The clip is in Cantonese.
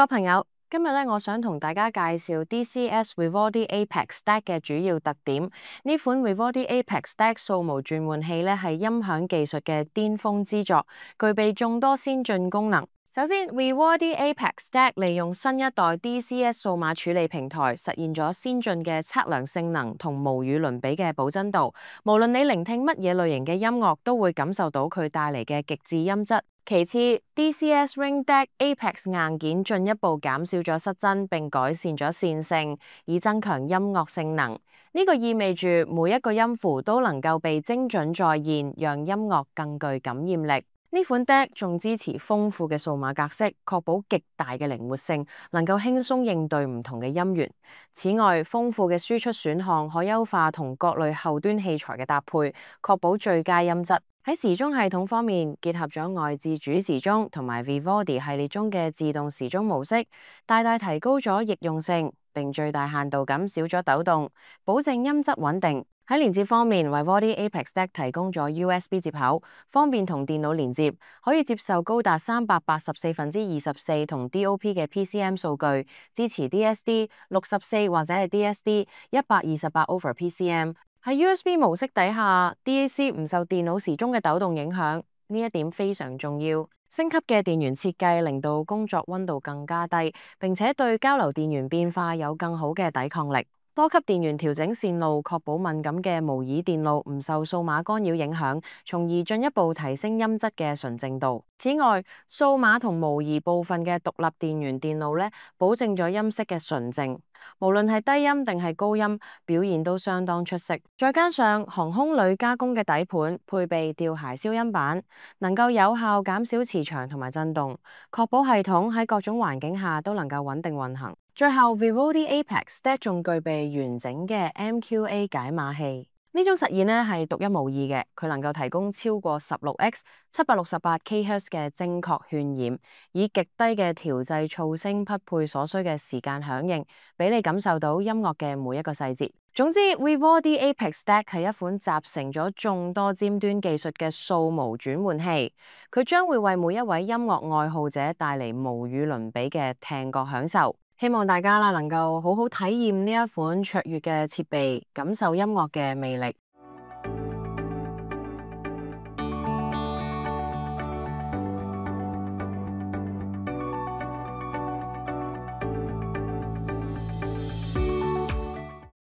各位朋友，今日我想同大家介紹 DCS Vivaldi Apex DAC 嘅主要特點。呢款 Vivaldi Apex DAC 數模轉換器係音響技術嘅巔峰之作，具備眾多先進功能。首先 ，Vivaldi Apex DAC 利用新一代 DCS 數碼處理平台，實現咗先進嘅測量性能同無與倫比嘅保真度。無論你聆聽乜嘢類型嘅音樂，都會感受到佢帶嚟嘅極致音質。其次 ，DCS Ring DAC Apex 硬件進一步減少咗失真，並改善咗線性，以增強音樂性能。呢個意味住每一個音符都能夠被精準再現，讓音樂更具感染力。呢款 DAC 仲支持豐富嘅數碼格式，確保極大嘅靈活性，能夠輕鬆應對唔同嘅音源。此外，豐富嘅輸出選項可優化同各類後端器材嘅搭配，確保最佳音質。喺時鐘系統方面，結合咗外置主時鐘同埋 Vivaldi 系列中嘅自動時鐘模式，大大提高咗易用性，並最大限度咁少咗抖動，保證音質穩定。喺連接方面 ，Vivaldi Apex DAC 提供咗 USB 接口，方便同電腦連接，可以接受高達384/24同 DOP 嘅 PCM 數據，支持 DSD 64或者係 DSD 128/PCM。喺 USB 模式底下 ，DAC 唔受電腦時鐘嘅抖動影響，呢一點非常重要。升級嘅電源設計令到工作溫度更加低，並且對交流電源變化有更好嘅抵抗力。多級電源調整線路，確保敏感嘅模擬電路唔受數碼干擾影響，從而進一步提升音質嘅純正度。此外，數碼同模擬部分嘅獨立電源電路保證咗音色嘅純正，無論係低音定係高音，表現都相當出色。再加上航空鋁加工嘅底盤，配備吊鞋消音板，能夠有效減少磁場同埋震動，確保系統喺各種環境下都能夠穩定運行。最後 ，Vivaldi Apex DAC 仲具備完整嘅 MQA 解碼器，呢種實現係獨一無二嘅。佢能夠提供超過 16X 768kHz 嘅精確渲染，以極低嘅調製噪聲匹配所需嘅時間響應，俾你感受到音樂嘅每一個細節。總之 ，Vivaldi Apex DAC 係一款集成咗眾多尖端技術嘅數模轉換器，佢將會為每一位音樂愛好者帶嚟無與倫比嘅聽覺享受。希望大家能夠好好體驗呢一款卓越嘅設備，感受音樂嘅魅力。